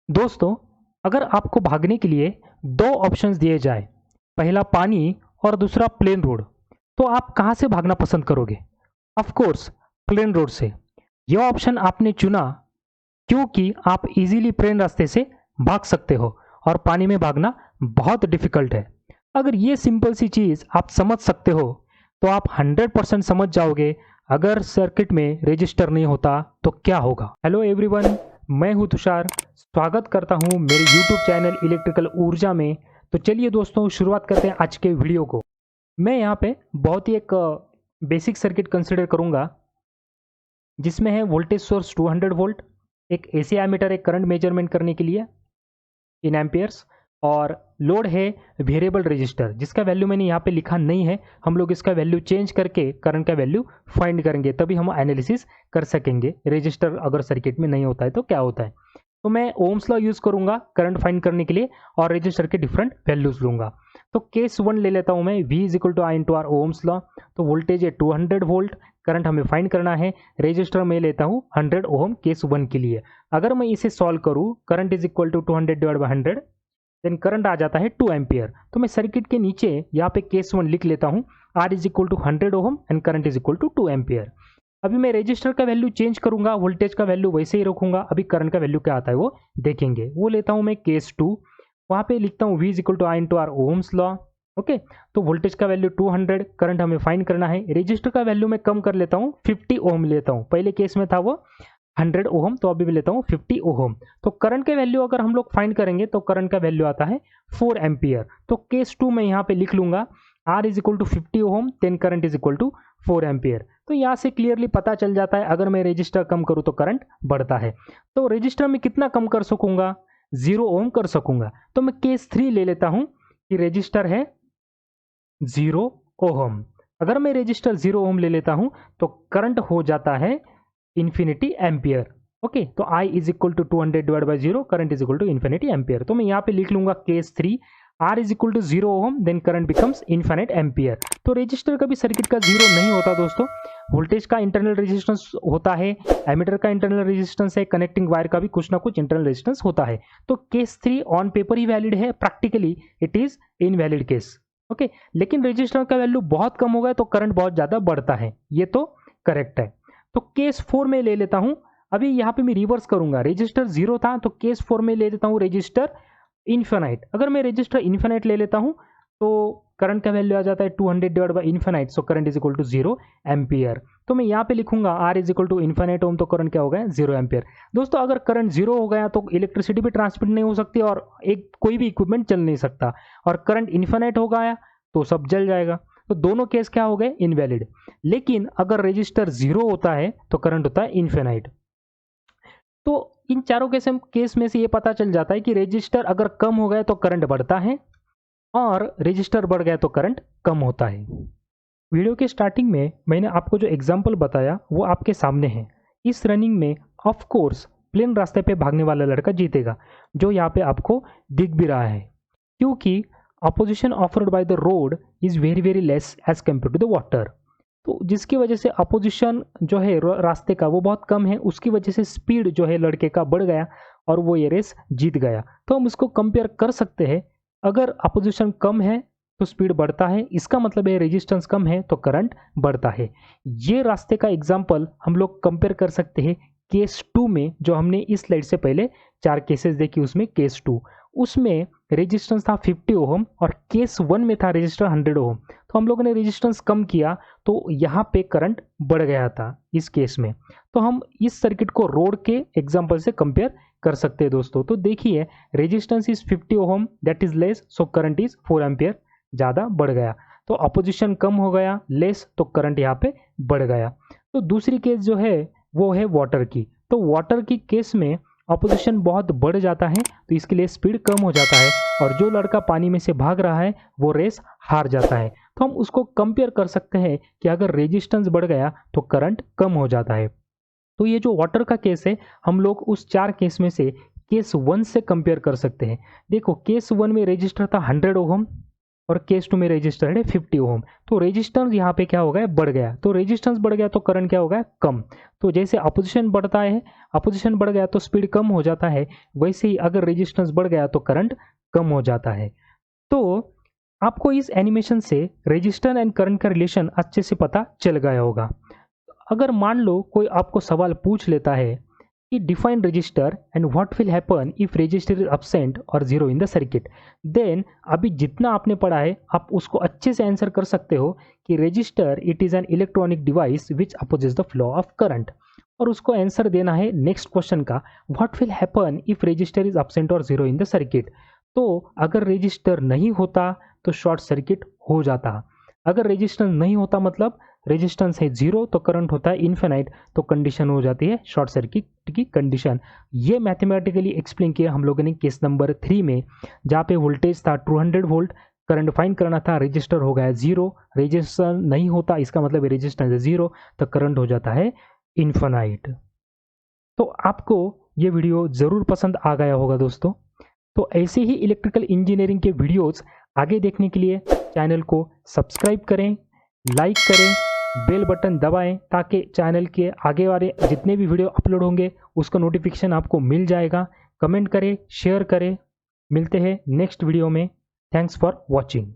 दोस्तों, अगर आपको भागने के लिए दो ऑप्शंस दिए जाए, पहला पानी और दूसरा प्लेन रोड, तो आप कहाँ से भागना पसंद करोगे? ऑफ कोर्स प्लेन रोड से। यह ऑप्शन आपने चुना क्योंकि आप इजीली प्लेन रास्ते से भाग सकते हो और पानी में भागना बहुत डिफिकल्ट है। अगर ये सिंपल सी चीज़ आप समझ सकते हो तो आप 100% समझ जाओगे अगर सर्किट में रजिस्टर नहीं होता तो क्या होगा। हेलो एवरीवन, मैं हूं तुषार। स्वागत करता हूं मेरे यूट्यूब चैनल इलेक्ट्रिकल ऊर्जा में। तो चलिए दोस्तों, शुरुआत करते हैं आज के वीडियो को। मैं यहाँ पे बहुत ही एक बेसिक सर्किट कंसिडर करूँगा जिसमें है वोल्टेज सोर्स 200 वोल्ट, एक एसी एमीटर एक करंट मेजरमेंट करने के लिए इन एम्पियर्स, और लोड है वेरिएबल रजिस्टर जिसका वैल्यू मैंने यहाँ पे लिखा नहीं है। हम लोग इसका वैल्यू चेंज करके करंट का वैल्यू फाइंड करेंगे, तभी हम एनालिसिस कर सकेंगे रजिस्टर अगर सर्किट में नहीं होता है तो क्या होता है। तो मैं ओम्स लॉ यूज़ करूंगा करंट फाइंड करने के लिए और रजिस्टर के डिफरेंट वैल्यूज लूंगा। तो केस 1 ले लेता हूं मैं, V is equal to I into R, Ohm's law. तो वोल्टेज है 200 वोल्ट, करंट हमें फाइंड करना है, रजिस्टर में लेता हूँ 100 ओम केस 1 के लिए। अगर मैं इसे सॉल्व करूँ, current is equal to 200 divide by 100, then current आ जाता है 2 एम्पियर। तो मैं सर्किट के नीचे यहाँ पे केस 1 लिख लेता हूँ, R is equal to 100 ohm and current is equal to 2 ampere. अभी मैं रजिस्टर का वैल्यू चेंज करूंगा, वोल्टेज का वैल्यू वैसे ही रखूंगा, अभी करंट का वैल्यू क्या आता है वो देखेंगे। वो लेता हूं मैं केस 2, वहां पे लिखता हूं V is equal to I into R, Ohm's law. Okay, तो वोल्टेज का वैल्यू 200, करंट हमें फाइंड करना है। रजिस्टर का वैल्यू मैं कम कर लेता हूं, 50 ओम लेता हूं। पहले केस में था वो 100 ओम, तो अभी भी लेता हूँ 50 ओम। तो करंट के वैल्यू अगर हम लोग फाइंड करेंगे तो करंट का वैल्यू आता है 4 एम्पियर। तो केस 2 में यहाँ पे लिख लूंगा R is equal to 50 ohm, then current is equal to 4 ampere. तो यहाँ से क्लियरली पता चल जाता है अगर मैं रजिस्टर कम करूँ तो करंट बढ़ता है। तो रजिस्टर में कितना कम कर सकूंगा? 0 ओम कर सकूंगा। तो मैं केस 3 ले लेता हूँ कि रजिस्टर है 0 ओम। अगर मैं रजिस्टर 0 ओम ले लेता हूँ तो करंट हो जाता है इन्फिनिटी एम्पियर। ओके, तो I is equal to 200 divide by 0, current is equal to infinity ampere. तो मैं यहाँ पे लिख लूंगा case 3, R is equal to 0 ohm, then current becomes infinite ampere. तो रजिस्टर का भी सर्किट का 0 नहीं होता दोस्तों। वोल्टेज का इंटरनल रेजिस्टेंस होता है, एमीटर का इंटरनल रेजिस्टेंस है, कनेक्टिंग वायर का भी कुछ ना कुछ इंटरनल रेजिस्टेंस होता है। तो केस 3 ऑन पेपर ही वैलिड है, practically it is invalid case. Okay, लेकिन रजिस्टर का वैल्यू बहुत कम हो गया तो करंट बहुत ज़्यादा बढ़ता है, ये तो करेक्ट है। तो केस 4 में ले लेता हूं, अभी यहां पे मैं रिवर्स करूंगा, रजिस्टर 0 था तो केस 4 में ले लेता हूं रजिस्टर इन्फिनाइट। अगर मैं रजिस्टर इन्फिनाइट ले लेता हूं तो करंट का वैल्यू आ जाता है 200 divide by infinite, so current is equal to 0 ampere. तो मैं यहाँ पे लिखूंगा R is equal to infinite ohm, तो करंट क्या हो गया 0 एम्पियर। दोस्तों, अगर करंट 0 हो गया तो इलेक्ट्रिसिटी भी ट्रांसमिट नहीं हो सकती और एक कोई भी इक्विपमेंट चल नहीं सकता, और करंट इन्फिनाइट हो गया तो सब जल जाएगा। तो दोनों केस क्या हो गए? इनवैलिड। लेकिन अगर रजिस्टर 0 होता है तो करंट होता है इन्फिनाइट। तो इन चारों केस में से ये पता चल जाता है कि रजिस्टर अगर कम हो गया तो करंट बढ़ता है और रजिस्टर बढ़ गया तो करंट कम होता है। वीडियो के स्टार्टिंग में मैंने आपको जो एग्जाम्पल बताया वो आपके सामने है। इस रनिंग में ऑफ कोर्स प्लेन रास्ते पे भागने वाला लड़का जीतेगा, जो यहाँ पे आपको दिख भी रहा है, क्योंकि opposition offered by the rod is very very less as compare to the water. तो जिसकी वजह से अपोजिशन जो है रास्ते का वो बहुत कम है, उसकी वजह से स्पीड जो है लड़के का बढ़ गया और वो ये रेस जीत गया। तो हम उसको कंपेयर कर सकते हैं, अगर अपोजिशन कम है तो स्पीड बढ़ता है, इसका मतलब है रेजिस्टेंस कम है तो करंट बढ़ता है। ये रास्ते का एग्जाम्पल हम लोग कंपेयर कर सकते हैं केस 2 में, जो हमने इस स्लाइड से पहले 4 केसेस देखी, उसमें केस 2 उसमें रेजिस्टेंस था 50 ओम और केस 1 में था रजिस्टर 100 ओम। तो हम लोगों ने रेजिस्टेंस कम किया तो यहाँ पे करंट बढ़ गया था इस केस में। तो हम इस सर्किट को रोड के एग्जांपल से कंपेयर कर सकते हैं दोस्तों। तो देखिए, resistance is 50 ohm, that is less, so current is 4 ampere, ज़्यादा बढ़ गया। तो अपोजिशन कम हो गया, लेस, तो करंट यहाँ पे बढ़ गया। तो दूसरी केस जो है वो है वाटर की। तो वाटर की केस में अपोजिशन बहुत बढ़ जाता है तो इसके लिए स्पीड कम हो जाता है, और जो लड़का पानी में से भाग रहा है वो रेस हार जाता है। तो हम उसको कंपेयर कर सकते हैं कि अगर रेजिस्टेंस बढ़ गया तो करंट कम हो जाता है। तो ये जो वाटर का केस है, हम लोग उस 4 केस में से केस 1 से कंपेयर कर सकते हैं। देखो, केस 1 में रजिस्टर था 100 ओम, और केस 2 में रेजिस्टेंस है 50 ओम। तो रेजिस्टेंस यहाँ पे क्या हो गया, बढ़ गया। तो रेजिस्टेंस बढ़ गया तो करंट क्या हो गया, कम। तो जैसे अपोजिशन बढ़ता है, अपोजिशन बढ़ गया तो स्पीड कम हो जाता है, वैसे ही अगर रेजिस्टेंस बढ़ गया तो करंट कम हो जाता है। तो आपको इस एनिमेशन से रेजिस्टेंस एंड करंट का रिलेशन अच्छे से पता चल गया होगा। अगर मान लो कोई आपको सवाल पूछ लेता है कि define resistor and what will happen if resistor is absent और zero in the circuit, then अभी जितना आपने पढ़ा है आप उसको अच्छे से आंसर कर सकते हो कि register it is an electronic device which opposes the flow of current. और उसको आंसर देना है नेक्स्ट क्वेश्चन का, what will happen if resistor is absent और जीरो इन द सर्किट। तो अगर रजिस्टर नहीं होता तो शॉर्ट सर्किट हो जाता, अगर रेजिस्टेंस नहीं होता मतलब रेजिस्टेंस है जीरो तो करंट होता है इन्फिनाइट, तो कंडीशन हो जाती है शॉर्ट सर्किट की कंडीशन। ये मैथमेटिकली एक्सप्लेन किया हम लोगों ने केस नंबर 3 में, जहाँ पे वोल्टेज था 200 वोल्ट, करंट फाइंड करना था, रजिस्टर हो गया जीरो, रेजिस्टेंस नहीं होता इसका मतलब रेजिस्टेंस है जीरो, तो करंट हो जाता है इन्फिनाइट। तो आपको ये वीडियो ज़रूर पसंद आ गया होगा दोस्तों। तो ऐसे ही इलेक्ट्रिकल इंजीनियरिंग के वीडियोज़ आगे देखने के लिए चैनल को सब्सक्राइब करें, लाइक करें, बेल बटन दबाएं ताकि चैनल के आगे वाले जितने भी वीडियो अपलोड होंगे उसका नोटिफिकेशन आपको मिल जाएगा। कमेंट करें, शेयर करें। मिलते हैं नेक्स्ट वीडियो में। Thanks for watching.